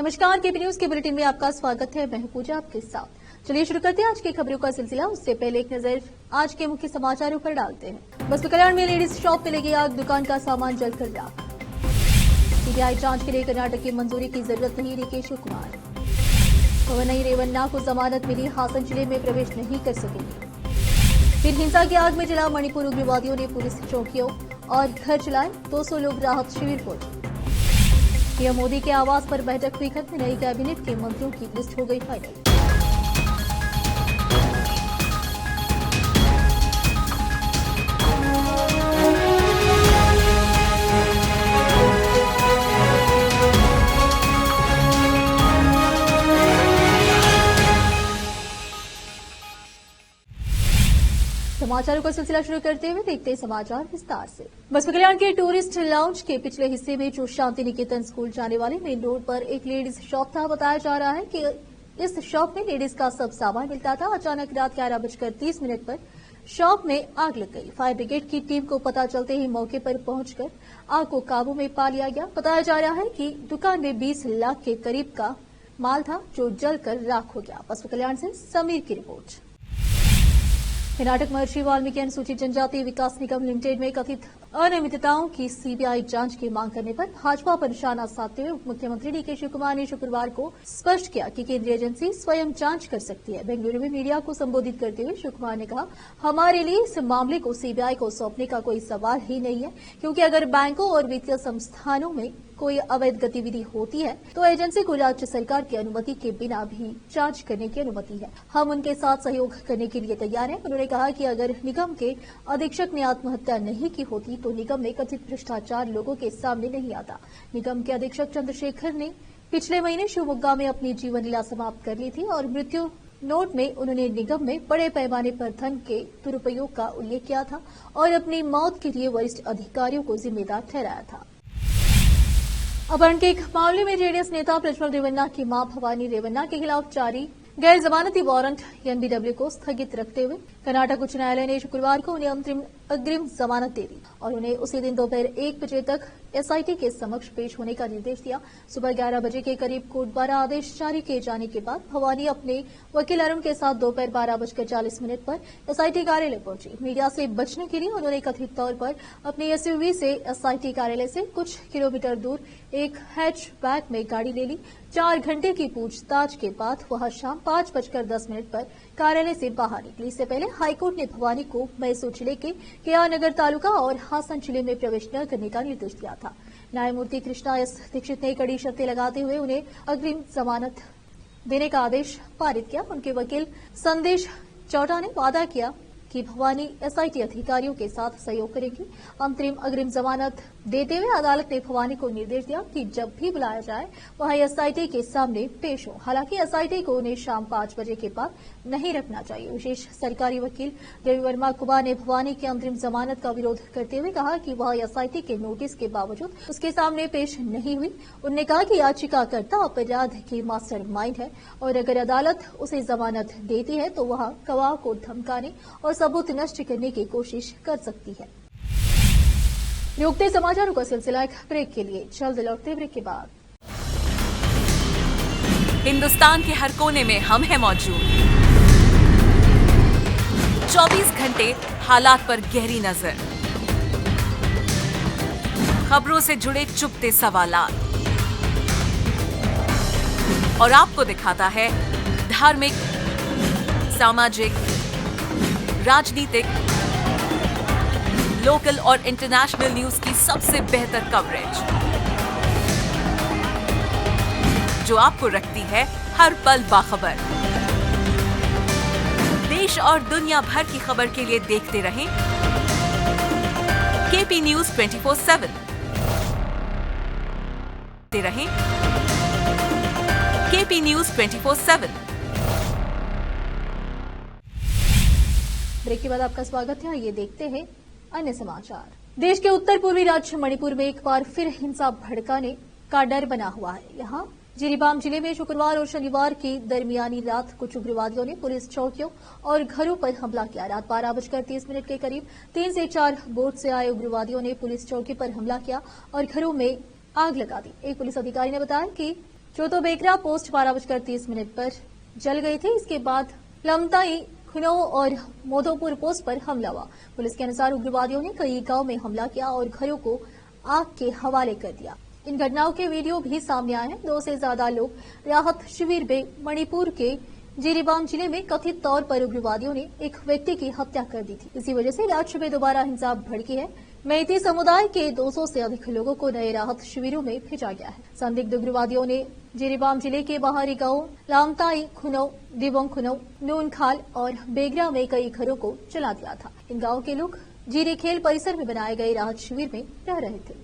नमस्कार, KP news के bulletin में आपका स्वागत है। मैं हूं पूजा आपके साथ। चलिए शुरू करते हैं आज की खबरों का सिलसिला। उससे पहले एक नजर आज के मुख्य समाचारों पर डालते हैं। बसपा कल्याण में लेडीज शॉप में लगी आग, दुकान का सामान जलकर राख। सीबीआई जांच के लिए कर्नाटक की मंजूरी की जरूरत नहीं, डीके शिव कुमार। भवनई रेवन्ना को जमानत मिली, हासन जिले में प्रवेश नहीं कर सकेंगे। फिर हिंसा की आग में जला मणिपुर, उग्रवादियों ने पुलिस चौकियों और घर चलाए, 200 लोग राहत शिविर पहुंचे। पीएम मोदी के आवास पर बैठक हुई खत्म, नई कैबिनेट के मंत्रियों की लिस्ट हो गई फाइनल। समाचारों का सिलसिला शुरू करते हुए देखते हैं समाचार विस्तार से। बसपा कल्याण के टूरिस्ट लाउंज के पिछले हिस्से में जो शांति निकेतन स्कूल जाने वाले मेन रोड पर एक लेडीज शॉप था। बताया जा रहा है कि इस शॉप में लेडीज का सब सामान मिलता था। अचानक रात 11:30 पर शॉप में आग लग गई। फायर ब्रिगेड की टीम को पता चलते ही मौके पर पहुंचकर आग को काबू में पा लिया गया। बताया जा रहा है कि दुकान में 20 लाख के करीब का माल था जो जलकर राख हो गया। बसपा कल्याण से समीर की रिपोर्ट। कर्नाटक महर्षि वाल्मीकि अनुसूचित जनजाति विकास निगम लिमिटेड में कथित अनियमितताओं की सीबीआई जांच की मांग करने पर भाजपा पर निशाना साधते हुए उप मुख्यमंत्री डीके शिव कुमार ने शुक्रवार को स्पष्ट किया कि केंद्रीय एजेंसी स्वयं जांच कर सकती है। बेंगलुरु में मीडिया को संबोधित करते हुए शिव कुमार ने कहा, हमारे लिए इस मामले को सीबीआई को सौंपने का कोई सवाल ही नहीं है, क्योंकि अगर बैंकों और वित्तीय संस्थानों में कोई अवैध गतिविधि होती है तो एजेंसी को राज्य सरकार की अनुमति के बिना भी जांच करने की अनुमति है। हम उनके साथ सहयोग करने के लिए तैयार हैं। उन्होंने कहा कि अगर निगम के अधीक्षक ने आत्महत्या नहीं की होती तो निगम में कथित भ्रष्टाचार लोगों के सामने नहीं आता। निगम के अधीक्षक चंद्रशेखर ने पिछले महीने शिवमोगा में अपनी जीवन लीला समाप्त कर ली थी और मृत्यु नोट में उन्होंने निगम में बड़े पैमाने पर धन के दुरुपयोग का उल्लेख किया था और अपनी मौत के लिए वरिष्ठ अधिकारियों को जिम्मेदार ठहराया था। अपहरण के एक मामले में जेडीएस नेता प्रज्वल रेवन्ना की मां भवानी रेवन्ना के खिलाफ जारी गैर जमानती वारंट एनबीडब्ल्यू को स्थगित रखते हुए कर्नाटक उच्च न्यायालय ने शुक्रवार को उन्हें अग्रिम जमानत दे दी और उन्हें उसी दिन दोपहर 1 बजे तक एसआईटी के समक्ष पेश होने का निर्देश दिया। सुबह 11 बजे के करीब कोर्ट द्वारा आदेश जारी किए जाने के बाद भवानी अपने वकील अरुण के साथ दोपहर 12:40 पर एसआईटी कार्यालय पहुंची। मीडिया से बचने के लिए उन्होंने कथित तौर पर अपनी एसयूवी से एसआईटी कार्यालय से कुछ किलोमीटर दूर एक हैचबैक में गाड़ी ले ली। 4 घंटे की पूछताछ के बाद वह शाम 5:10 पर कार्यालय से बाहर निकली। इससे पहले हाईकोर्ट ने भवानी को मैसूर जिले के केआर नगर तालुका और हासन जिले में प्रवेश न करने का निर्देश दिया था। न्यायमूर्ति कृष्णा एस दीक्षित ने कड़ी शर्तें लगाते हुए उन्हें अग्रिम जमानत देने का आदेश पारित किया। उनके वकील संदेश चौटा ने वादा किया कि भवानी एसआईटी अधिकारियों के साथ सहयोग करेगी। अंतरिम अग्रिम जमानत देते हुए अदालत ने भवानी को निर्देश दिया कि जब भी बुलाया जाए वह एसआईटी के सामने पेश हो। हालांकि एसआईटी को उन्हें शाम 5 बजे के बाद नहीं रखना चाहिए। विशेष सरकारी वकील रवि वर्मा कुमार ने भवानी की अंतरिम जमानत का विरोध करते हुए कहा कि वह एसआईटी के नोटिस के बावजूद उसके सामने पेश नहीं हुई। उन्होंने कहा कि याचिकाकर्ता अपराध की मास्टरमाइंड है और अगर अदालत उसे जमानत देती है तो वह गवाह को धमकाने और सबूत नष्ट करने की कोशिश कर सकती है। रुकते समाचारों का सिलसिला एक ब्रेक के लिए, जल्द लौटते ब्रेक के बाद। हिंदुस्तान के हर कोने में हम हैं मौजूद। 24 घंटे हालात पर गहरी नजर, खबरों से जुड़े चुपते सवालात और आपको दिखाता है धार्मिक, सामाजिक, राजनीतिक, लोकल और इंटरनेशनल न्यूज की सबसे बेहतर कवरेज जो आपको रखती है हर पल बाखबर। देश और दुनिया भर की खबर के लिए देखते रहें केपी न्यूज 24/7। देखते रहें केपी न्यूज 24/7। ब्रेक के बाद आपका स्वागत है। ये देखते हैं अन्य समाचार। देश के उत्तर पूर्वी राज्य मणिपुर में एक बार फिर हिंसा भड़काने का डर बना हुआ है। यहाँ जिरीबाम जिले में शुक्रवार और शनिवार की दरमियानी रात कुछ उग्रवादियों ने पुलिस चौकियों और घरों पर हमला किया। रात 12:30 के करीब 3 से 4 बोट से आए उग्रवादियों ने पुलिस चौकी पर हमला किया और घरों में आग लगा दी। एक पुलिस अधिकारी ने बताया कि जो तो बेकरा पोस्ट 12:30 पर जल गई थी। इसके बाद लमताई, खुनौ और मोदोपुर पोस्ट पर हमला हुआ। पुलिस के अनुसार उग्रवादियों ने कई गांव में हमला किया और घरों को आग के हवाले कर दिया। इन घटनाओं के वीडियो भी सामने आए हैं। 2 से ज्यादा लोग राहत शिविर में मणिपुर के जिरीबाम जिले में कथित तौर पर उग्रवादियों ने एक व्यक्ति की हत्या कर दी थी। इसी वजह से राज्य में दोबारा हिंसा भड़की है। मेइती समुदाय के 200 से अधिक लोगों को नए राहत शिविरों में भेजा गया है। संदिग्ध उग्रवादियों ने जिरीबाम जिले के बाहरी गांव लामताई, खुनौ, दिबोंग खुनौ, नूनखाल और बेगरा में कई घरों को जला दिया था। इन गांवों के लोग जीरी खेल परिसर में बनाए गए राहत शिविर में रह रहे थे।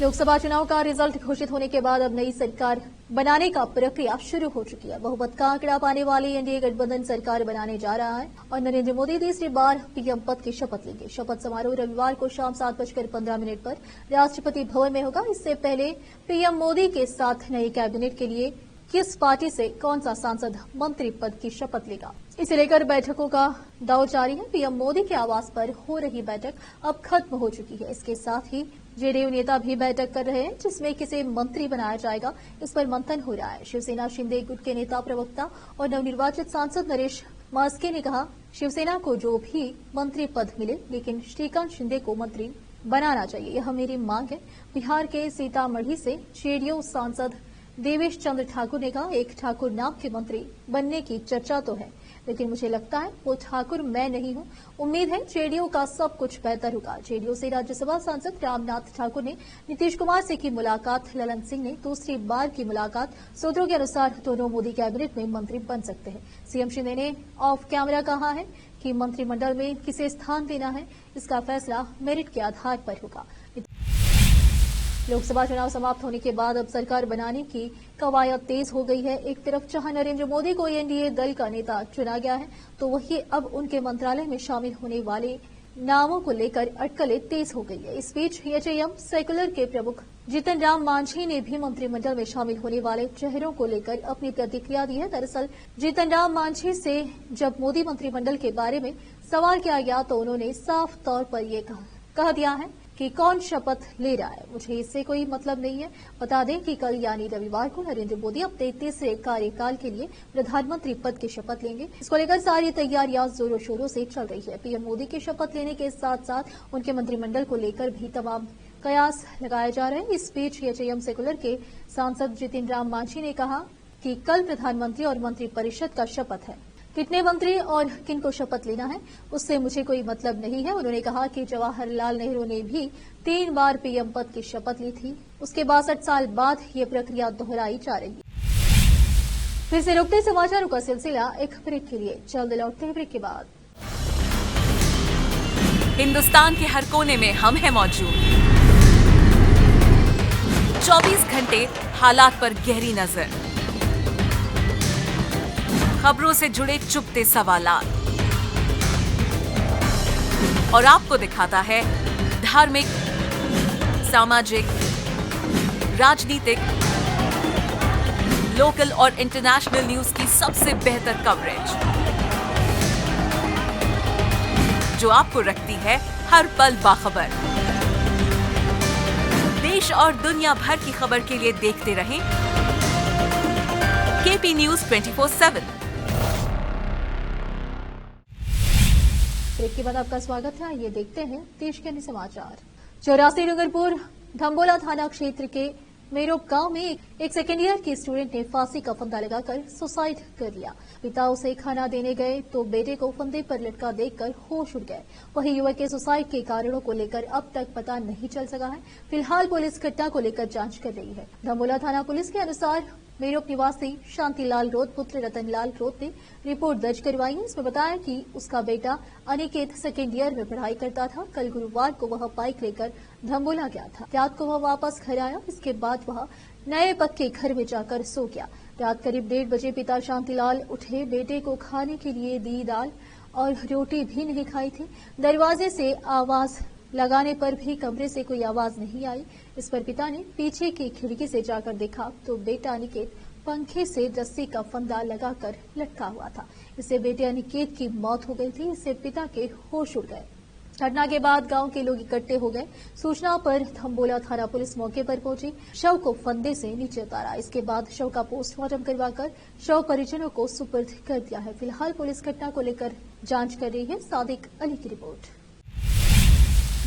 लोकसभा चुनाव का रिजल्ट घोषित होने के बाद अब नई सरकार बनाने का प्रक्रिया शुरू हो चुकी है। बहुमत का आंकड़ा पाने वाली एनडीए गठबंधन सरकार बनाने जा रहा है और नरेंद्र मोदी तीसरी बार पीएम पद की शपथ लेंगे। शपथ समारोह रविवार को शाम 7:15 पर राष्ट्रपति भवन में होगा। इससे पहले पीएम मोदी के साथ नई कैबिनेट के लिए किस पार्टी से कौन सा सांसद मंत्री पद की शपथ लेगा, इसे लेकर बैठकों का दौर जारी है। पीएम मोदी के आवास पर हो रही बैठक अब खत्म हो चुकी है। इसके साथ ही जेडीयू नेता भी बैठक कर रहे हैं, जिसमें किसे मंत्री बनाया जाएगा इस पर मंथन हो रहा है। शिवसेना शिंदे गुट के नेता, प्रवक्ता और नवनिर्वाचित सांसद नरेश मास्के ने कहा, शिवसेना को जो भी मंत्री पद मिले, लेकिन श्रीकांत शिंदे को मंत्री बनाना चाहिए, यह मेरी मांग है। बिहार के सीतामढ़ी से जेडीयू सांसद देवेश चंद्र ठाकुर ने कहा, एक ठाकुर नाम के मंत्री बनने की चर्चा तो है, लेकिन मुझे लगता है वो ठाकुर मैं नहीं हूं। उम्मीद है जेडीयू का सब कुछ बेहतर होगा। जेडीयू से राज्यसभा सांसद रामनाथ ठाकुर ने नीतीश कुमार से की मुलाकात। ललन सिंह ने दूसरी बार की मुलाकात। सूत्रों के अनुसार दोनों मोदी कैबिनेट में मंत्री बन सकते हैं। सीएम शिंदे ने ऑफ कैमरा कहा है कि मंत्रिमंडल में किसे स्थान देना है, इसका फैसला मेरिट के आधार पर होगा। लोकसभा चुनाव समाप्त होने के बाद अब सरकार बनाने की कवायद तेज हो गई है। एक तरफ जहां नरेंद्र मोदी को एनडीए दल का नेता चुना गया है, तो वहीं अब उनके मंत्रालय में शामिल होने वाले नामों को लेकर अटकलें तेज हो गई है। इस बीच एचएएम सेकुलर के प्रमुख जीतन राम मांझी ने भी मंत्रिमंडल में शामिल होने वाले चेहरों को लेकर अपनी प्रतिक्रिया दी है। दरअसल जीतन राम मांझी से जब मोदी मंत्रिमंडल के बारे में सवाल किया गया तो उन्होंने साफ तौर पर ये कह दिया है कि कौन शपथ ले रहा है, मुझे इससे कोई मतलब नहीं है। बता दें कि कल यानी रविवार को नरेंद्र मोदी अपने तीसरे कार्यकाल के लिए प्रधानमंत्री पद की शपथ लेंगे। इसको लेकर सारी तैयारियां जोरों शोरों से चल रही है। पीएम मोदी की शपथ लेने के साथ साथ उनके मंत्रिमंडल को लेकर भी तमाम कयास लगाए जा रहे हैं। इस बीच एचएएम सेकुलर के सांसद जीतन राम मांझी ने कहा कि कल प्रधानमंत्री और मंत्रिपरिषद का शपथ है। कितने मंत्री और किनको शपथ लेना है उससे मुझे कोई मतलब नहीं है। उन्होंने कहा कि जवाहरलाल नेहरू ने भी 3 बार पीएम पद की शपथ ली थी। उसके 62 साल बाद ये प्रक्रिया दोहराई जा रही है। फिर से रुकते समाचारों का सिलसिला एक ब्रेक के लिए, जल्द लौटते हैं ब्रेक के बाद। हिंदुस्तान के हर कोने में हम हैं मौजूद। 24 घंटे हालात पर गहरी नजर, खबरों से जुड़े चुपते सवालात और आपको दिखाता है धार्मिक, सामाजिक, राजनीतिक, लोकल और इंटरनेशनल न्यूज की सबसे बेहतर कवरेज, जो आपको रखती है हर पल बाखबर। देश और दुनिया भर की खबर के लिए देखते रहें केपी न्यूज 24/7। ब्रेक के बाद आपका स्वागत है। ये देखते हैं देश के अन्य समाचार। 84 डूंगरपुर धम्बोला थाना क्षेत्र के मेरोप गांव में एक सेकेंड ईयर की स्टूडेंट ने फांसी का फंदा लगाकर सुसाइड कर लिया। पिता उसे खाना देने गए तो बेटे को फंदे पर लटका देखकर होश उड़ गए। वहीं युवक के सुसाइड के कारणों को लेकर अब तक पता नहीं चल सका है। फिलहाल पुलिस घटना को लेकर जांच कर रही है। धम्बोला थाना पुलिस के अनुसार मेरोप निवासी शांतिलाल रोत पुत्र रतनलाल रोत ने रिपोर्ट दर्ज करवाई है। इसमें बताया कि उसका बेटा अनिकेत सेकेंड ईयर में पढ़ाई करता था। कल गुरुवार को वह बाइक लेकर धम्बोला गया था। रात को वह वापस घर आया। इसके बाद वह नए पक्के घर में जाकर सो गया। रात करीब 1:30 बजे पिता शांतिलाल उठे, बेटे को खाने के लिए दी दाल और रोटी भी नहीं खाई थी। दरवाजे से आवाज लगाने पर भी कमरे से कोई आवाज नहीं आई। इस पर पिता ने पीछे की खिड़की से जाकर देखा तो बेटा अनिकेत पंखे से रस्सी का फंदा लगाकर लटका हुआ था। इससे बेटे अनिकेत की मौत हो गई थी। इससे पिता के होश उड़ गए। घटना के बाद गांव के लोग इकट्ठे हो गए। सूचना पर थम्बोला थाना पुलिस मौके पर पहुंची, शव को फंदे से नीचे उतारा। इसके बाद शव का पोस्टमार्टम करवाकर शव परिजनों को सुपुर्द कर दिया है। फिलहाल पुलिस घटना को लेकर जांच कर रही है। सादिक अली की रिपोर्ट।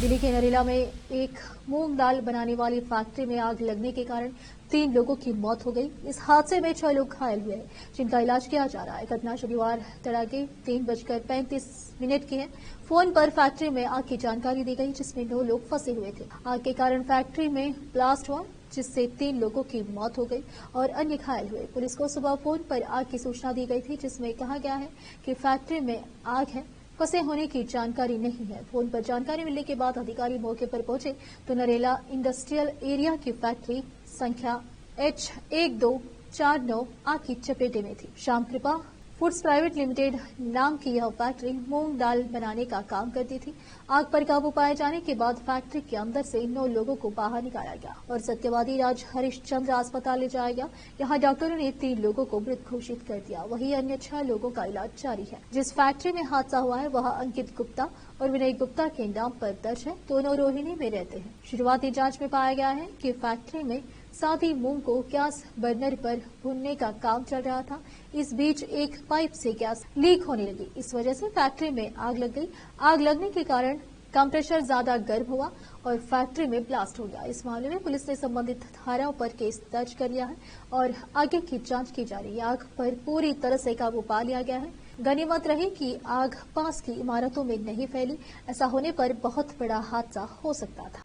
दिल्ली के नरेला में एक मूंग दाल बनाने वाली फैक्ट्री में आग लगने के कारण 3 लोगों की मौत हो गई। इस हादसे में 6 लोग घायल हुए हैं, जिनका इलाज किया जा रहा है। घटना शनिवार तड़के 3:35 की है। फोन पर फैक्ट्री में आग की जानकारी दी गई, जिसमें 9 लोग फंसे हुए थे। आग के कारण फैक्ट्री में ब्लास्ट हुआ, जिससे 3 लोगों की मौत हो गई और अन्य घायल हुए। पुलिस को सुबह फोन पर आग की सूचना दी गई थी, जिसमें कहा गया है कि फैक्ट्री में आग है, फंसे होने की जानकारी नहीं है। फोन पर जानकारी मिलने के बाद अधिकारी मौके पर पहुंचे तो नरेला इंडस्ट्रियल एरिया की फैक्ट्री संख्या H1249 आग की चपेटे में थी। श्याम कृपा फूड्स प्राइवेट लिमिटेड नाम की यह फैक्ट्री मूंग दाल बनाने का काम करती थी। आग पर काबू पाए जाने के बाद फैक्ट्री के अंदर से 9 लोगों को बाहर निकाला गया और सत्यवादी राज हरिश्चंद्र अस्पताल ले जाया गया। यहाँ डॉक्टरों ने 3 लोगों को मृत घोषित कर दिया। वहीं अन्य 6 लोगों का इलाज जारी है। जिस फैक्ट्री में हादसा हुआ है वह अंकित गुप्ता और विनय गुप्ता के नाम पर दर्ज है। दोनों रोहिणी में रहते हैं। शुरुआती जांच में पाया गया है कि फैक्ट्री में सादी मूंग को गैस बर्नर पर भूनने का काम चल रहा था। इस बीच एक पाइप से गैस लीक होने लगी। इस वजह से फैक्ट्री में आग लग गई। आग लगने के कारण कंप्रेसर ज्यादा गर्म हुआ और फैक्ट्री में ब्लास्ट हो गया। इस मामले में पुलिस ने संबंधित धाराओं पर केस दर्ज कर लिया है और आगे की जांच की जा रही है। आग पर पूरी तरह से काबू पा लिया गया है। गनीमत रही कि आग पास की इमारतों में नहीं फैली। ऐसा होने पर बहुत बड़ा हादसा हो सकता था।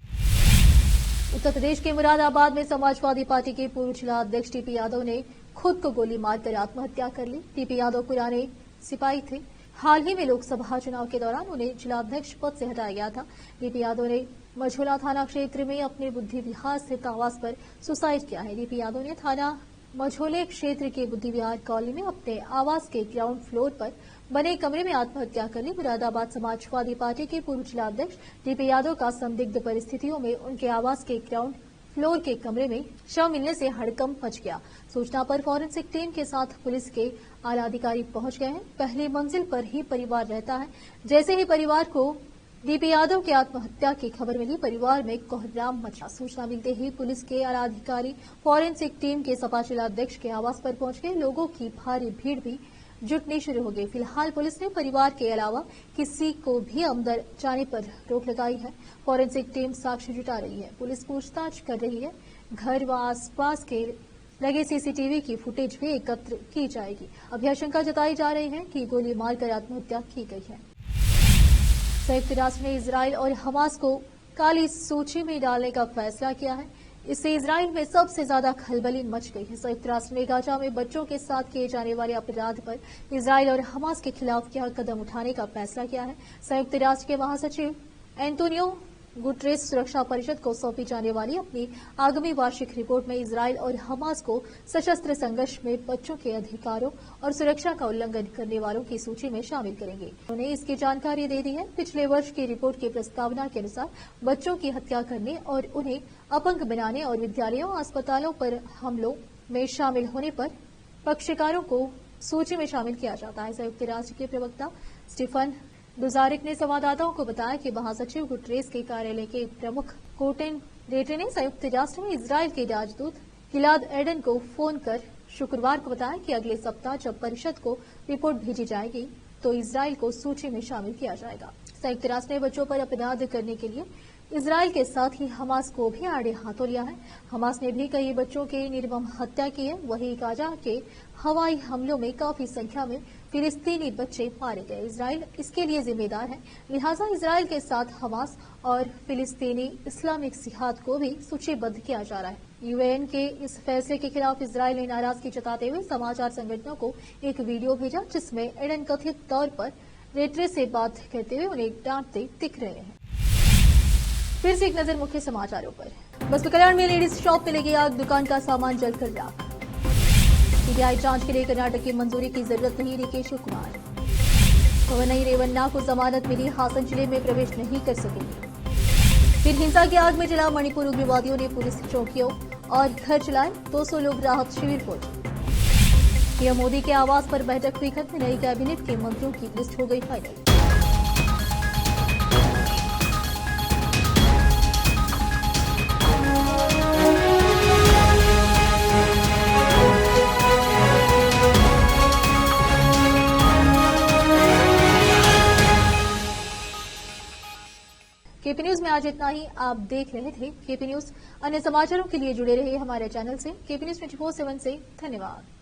उत्तर प्रदेश के मुरादाबाद में समाजवादी पार्टी के पूर्व जिला अध्यक्ष टीपी यादव ने खुद को गोली मारकर आत्महत्या कर ली। टीपी यादव पुराने सिपाही थे। हाल ही में लोकसभा चुनाव के दौरान उन्हें जिलाध्यक्ष पद से हटाया गया था। टीपी यादव ने मझोला थाना क्षेत्र में अपने बुद्धि विहार स्थित आवास पर सुसाइड किया है। टीपी यादव ने थाना मझोले क्षेत्र के बुद्धि विहार कॉलोनी में अपने आवास के ग्राउंड फ्लोर पर बने कमरे में आत्महत्या कर ली। मुरादाबाद समाजवादी पार्टी के पूर्व जिलाध्यक्ष टीपी यादव का संदिग्ध परिस्थितियों में उनके आवास के ग्राउंड फ्लोर के कमरे में शव मिलने से हड़कंप मच गया। सूचना पर फॉरेंसिक टीम के साथ पुलिस के आला अधिकारी पहुंच गए हैं। पहली मंजिल पर ही परिवार रहता है। जैसे ही परिवार को टीपी यादव की आत्महत्या की खबर मिली, परिवार में कोहराम मचा। सूचना मिलते ही पुलिस के आला अधिकारी फॉरेंसिक टीम के सपा जिलाध्यक्ष के आवास पर पहुंच गए। लोगों की भारी भीड़ भी जुटनी शुरू हो गई। फिलहाल पुलिस ने परिवार के अलावा किसी को भी अंदर जाने पर रोक लगाई है। फॉरेंसिक टीम साक्ष्य जुटा रही है। पुलिस पूछताछ कर रही है। घर व आसपास के लगे सीसीटीवी की फुटेज भी एकत्र की जाएगी। अब यह आशंका जताई जा रही है कि गोली मारकर आत्महत्या की गई है। संयुक्त राष्ट्र ने इजराइल और हमास को काली सूची में डालने का फैसला किया है। इससे इजराइल में सबसे ज्यादा खलबली मच गई है। संयुक्त राष्ट्र ने गाजा में बच्चों के साथ किए जाने वाले अपराध पर इजराइल और हमास के खिलाफ यह कदम उठाने का फैसला किया है। संयुक्त राष्ट्र के महासचिव एंटोनियो गुटरेस सुरक्षा परिषद को सौंपी जाने वाली अपनी आगामी वार्षिक रिपोर्ट में इजराइल और हमास को सशस्त्र संघर्ष में बच्चों के अधिकारों और सुरक्षा का उल्लंघन करने वालों की सूची में शामिल करेंगे। उन्होंने इसकी जानकारी दे दी है। पिछले वर्ष की रिपोर्ट की प्रस्तावना के अनुसार बच्चों की हत्या करने और उन्हें अपंग बनाने और विद्यालयों और अस्पतालों पर हमलों में शामिल होने पर पक्षकारों को सूची में शामिल किया जाता है। संयुक्त राष्ट्र के प्रवक्ता स्टीफन दुजारिक ने संवाददाताओं को बताया कि महासचिव गुटरेस के कार्यालय के प्रमुख कोटेन रेटे ने संयुक्त राष्ट्र में इजराइल के राजदूत गिलाद एडन को फोन कर शुक्रवार को बताया कि अगले सप्ताह जब परिषद को रिपोर्ट भेजी जाएगी तो इजराइल को सूची में शामिल किया जाएगा। संयुक्त राष्ट्र ने बच्चों पर अपराध करने के लिए इजराइल के साथ ही हमास को भी आड़े हाथों लिया है। हमास ने भी कई बच्चों की निर्मम हत्या की है। वहीं गाजा के हवाई हमलों में काफी संख्या में फिलिस्तीनी बच्चे मारे गए। इजराइल इसके लिए जिम्मेदार है। लिहाजा इजराइल के साथ हमास और फिलिस्तीनी इस्लामिक जिहाद को भी सूचीबद्ध किया जा रहा है। यूएन के इस फैसले के खिलाफ इजराइल ने नाराजगी जताते हुए समाचार संगठनों को एक वीडियो भेजा, जिसमें एडन कथित तौर पर रेटरे से बात करते हुए उन्हें डांटते दिख रहे हैं। फिर से एक नजर मुख्य समाचारों पर। बसपा कल्याण में लेडीज शॉप में लगी आग, दुकान का सामान जलकर राख। सीबीआई जांच के लिए कर्नाटक की मंजूरी की जरूरत नहीं, डीके शिव कुमार। पवनई रेवन्ना को जमानत मिली, हासन जिले में प्रवेश नहीं कर सकेंगे। फिर हिंसा की आग में जला मणिपुर, उग्रवादियों ने पुलिस चौकियों और घर चलाए, 200 लोग राहत शिविर पहुंचे। पीएम मोदी के आवास पर बैठक हुई खत्म, नई कैबिनेट के मंत्रियों की लिस्ट हो गई फाइनल। केपी न्यूज में आज इतना ही। आप देख रहे थे केपी न्यूज। अन्य समाचारों के लिए जुड़े रहिए हमारे चैनल से। केपी न्यूज 24/7 से धन्यवाद।